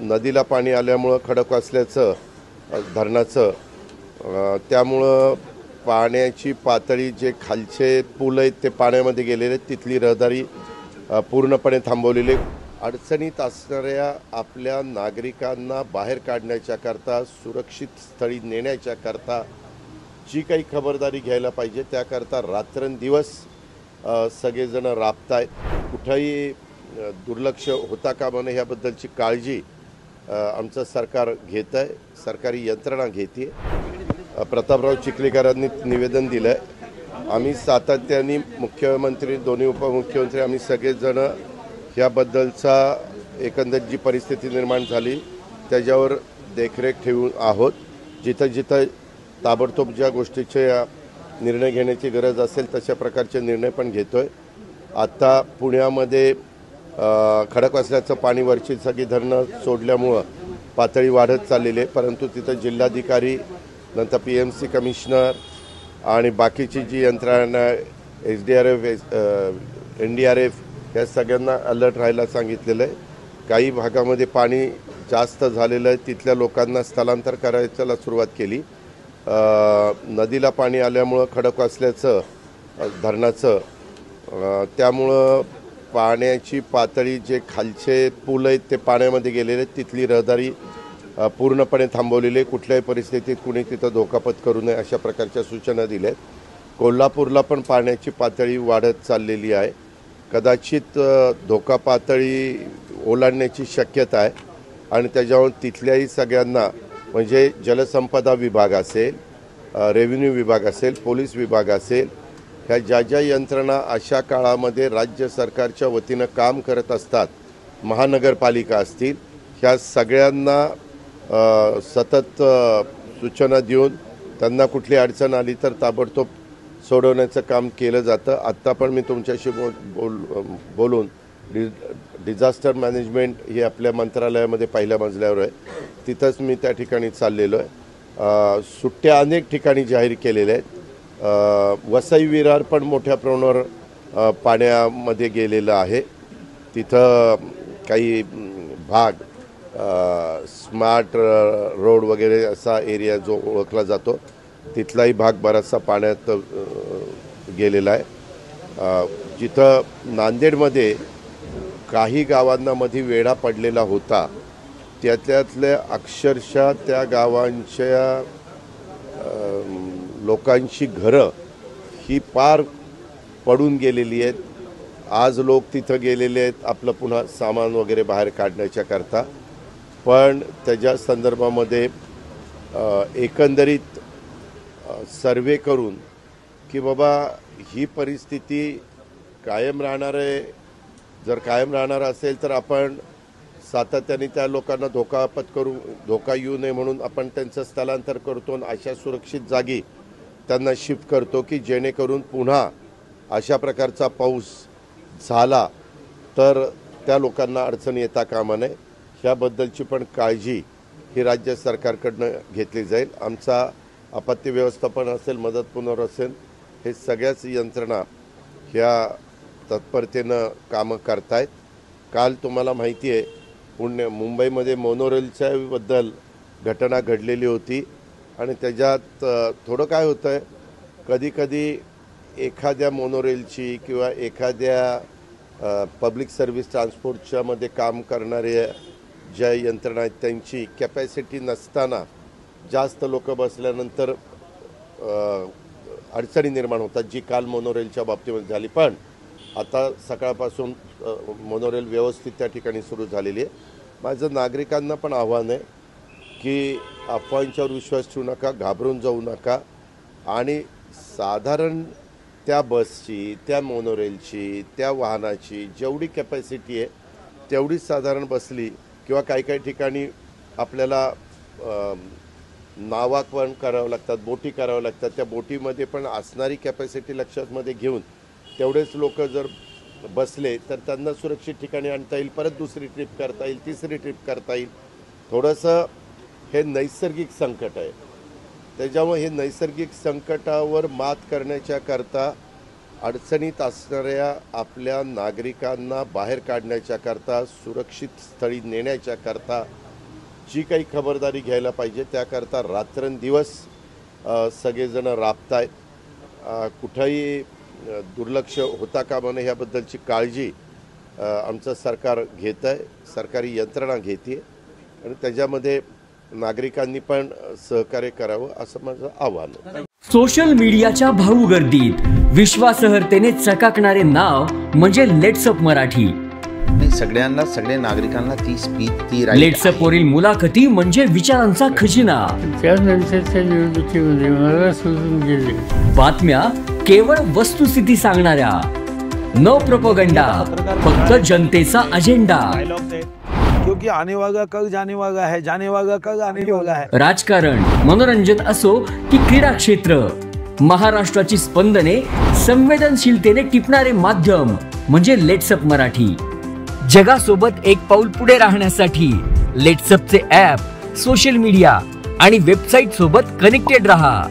नदीला पाणी आल्यामुळं खडकवासल्याचं धरणाचं त्यामुळं पाण्याची पातळी जे खालचे पूल आहेत ते पाण्यामध्ये गेलेले आहेत. तिथली रहदारी पूर्णपणे थांबवलेली. अडचणीत असणाऱ्या आपल्या नागरिकांना बाहेर काढण्याच्या करता, सुरक्षित स्थळी नेण्याच्या करता जी काही खबरदारी घ्यायला पाहिजे त्याकरता रात्रंदिवस सगळेजण राबतायत. कुठंही दुर्लक्ष होता कामा नये ह्याबद्दलची काळजी आमचं सरकार घेत आहे, सरकारी यंत्रणा घेते. प्रतापराव चिखलीकरांनी निवेदन दिलं आहे. आम्ही सातत्याने मुख्यमंत्री, दोन्ही उपमुख्यमंत्री, आम्ही सगळेजण ह्याबद्दलचा एकंदर जी परिस्थिती निर्माण झाली त्याच्यावर देखरेख ठेवून आहोत. जिथं जिथं ताबडतोब ज्या गोष्टीचे निर्णय घेण्याची गरज असेल तशा प्रकारचे निर्णय पण घेतो आहे. आत्ता पुण्यामध्ये खडकवासल्याचं पाणी वरची सगळी धरणं सोडल्यामुळं पातळी वाढत चाललेली आहे, परंतु तिथं जिल्हाधिकारी, नंतर PMC कमिशनर आणि बाकीची जी यंत्रणा SDRF, NDRF या सगळ्यांना अलर्ट राहायला सांगितलेलं आहे. काही भागामध्ये पाणी जास्त झालेलं आहे, तिथल्या लोकांना स्थलांतर करायला सुरुवात केली. नदीला पाणी आल्यामुळं खडकवासल्याचं धरणाचं त्यामुळं पाण्याची पातळी जे खालचे पूल आहेत ते पाण्यामध्ये गेलेले आहेत. तिथली रहदारी पूर्णपणे थांबवलेली आहे. कुठल्याही परिस्थितीत कुणी तिथं धोका पत्करू नये अशा प्रकारच्या सूचना दिल्या आहेत. कोल्हापूरला पण पाण्याची पातळी वाढत चाललेली आहे. कदाचित धोका पातळी ओलांडण्याची शक्यता आहे आणि त्याच्यावर तिथल्याही सगळ्यांना म्हणजे जलसंपदा विभाग असेल, रेव्हेन्यू विभाग असेल, पोलीस विभाग असेल, ह्या ज्या ज्या यंत्रणा अशा काळामध्ये राज्य सरकारच्या वतीनं काम करत असतात, महानगरपालिका असतील, ह्या सगळ्यांना सतत सूचना देऊन त्यांना कुठली अडचण आली तर ताबडतोब सोडवण्याचं काम केलं जातं. आत्ता पण मी तुमच्याशी बोलून डिझास्टर मॅनेजमेंट हे आपल्या मंत्रालयामध्ये पहिल्या मजल्यावर आहे, तिथंच मी त्या ठिकाणी चाललेलो आहे. सुट्ट्या अनेक ठिकाणी जाहीर केलेल्या आहेत. वसई विरार पण मोठ्या प्रमाणावर पाण्यामध्ये गेलेलं आहे. तिथं काही भाग स्मार्ट रोड वगैरे असा एरिया जो ओळखला जातो तिथलाही भाग बराचसा पाण्यात गेलेला आहे. जिथं नांदेडमध्ये काही गावांना मध्ये वेढा पडलेला होता त्यातल्या अक्षरशः त्या गावांच्या लोकांची घरं ही पार पडून गेलेली आहेत. आज लोक तिथं गेलेले आहेत आपलं पुन्हा सामान वगैरे बाहेर काढण्याच्या करता. पण त्याच्या संदर्भामध्ये एकंदरीत सर्वे करून की बाबा ही परिस्थिती कायम राहणार आहे, जर कायम राहणार असेल तर आपण सातत्याने त्या लोकांना धोका येऊ नये म्हणून आपण त्यांचं स्थलांतर करतो आणि अशा सुरक्षित जागी त्यांना शिफ्ट करतो की जेणेकरून पुन्हा अशा प्रकारचा पाऊस झाला तर त्या लोकांना अडचण येता कामा नये. ह्याबद्दलची पण काळजी ही राज्य सरकारकडनं घेतली जाईल. आमचा आपत्ती व्यवस्थापन असेल, मदत पुनर्वसन हे सगळ्याच यंत्रणा ह्या तत्परतेनं कामं करतायत. काल तुम्हाला माहिती आहे मुंबईमध्ये मोनोरेलच्या बद्दल घटना घडलेली होती आणि त्याच्यात थोडं काय होतं आहे, कधीकधी एखाद्या मोनोरेलची किंवा एखाद्या पब्लिक सर्व्हिस ट्रान्सपोर्टच्या मध्ये काम करणाऱ्या ज्या यंत्रणा आहेत त्यांची कॅपॅसिटी नसताना जास्त लोक बसल्यानंतर अडचणी निर्माण होतात, जी काल मोनोरेलच्या बाबतीमध्ये झाली. पण आता सकाळपासून मोनोरेल व्यवस्थित त्या ठिकाणी सुरू झालेली आहे. माझं नागरिकांना पण आव्हान आहे की अफवांच्यावर विश्वास ठेवू नका, घाबरून जाऊ नका आणि साधारण त्या बसची, त्या मोनोरेलची, त्या वाहनाची जेवढी कॅपॅसिटी आहे तेवढीच साधारण बसली किंवा काही ठिकाणी आपल्याला नावा पण करावं लागतात, बोटी कराव्या लागतात. त्या बोटीमध्ये पण असणारी कॅपॅसिटी लक्षातमध्ये घेऊन तेवढेच लोक जर बसले तर त्यांना सुरक्षित ठिकाणी आणता येईल, परत दुसरी ट्रिप करता येईल, तिसरी ट्रिप करता येईल. थोडंसं हे नैसर्गिक संकट आहे, त्याच्यामुळे हे नैसर्गिक संकटावर मात करण्याच्या करता अडचणीत असणाऱ्या आपल्या नागरिकांना बाहेर काढण्याच्या करता, सुरक्षित स्थळी नेण्याच्या करता जी काही खबरदारी घ्यायला पाहिजे त्याकरता रात्रंदिवस सगळेजण राबतायत. कुठंही दुर्लक्ष होता कामा नये ह्याबद्दलची काळजी आमचं सरकार घेतं आहे, सरकारी यंत्रणा घेते आणि त्याच्यामध्ये नागरिकांनी पण सहकार्य करावं असं माझं आव्हान आहे. सोशल मीडियाच्या भाऊ गर्दीत विश्वासार्हतेने चकाकणारे नाव म्हणजे लेट्सअप मराठी. सगळ्यांना, सगळ्या नागरिकांना ती स्पीच, ती लेट्सअप वरील मुलाखती म्हणजे विचारांचा खजिना. त्यानंतरच्या निवडणुकीमध्ये मला सोडून गेले. बातम्या केवळ वस्तुस्थिती सांगणाऱ्या, न प्रोपगंडा, फक्त जनतेचा अजेंडा. क्योंकि आने वाला कल जाने वाला है, जाने वाला कल आने वाला है. राजकारण, मनोरंजन असो की क्रीडा क्षेत्र, महाराष्ट्राची स्पंदने संवेदनशीलतेने टिपणारे माध्यम म्हणजे लेट्सअप मराठी. जगासोबत एक पाऊल पुढे राहण्यासाठी लेट्सअपचे ॲप, सोशल मीडिया आणि वेबसाईट सोबत कनेक्टेड रहा.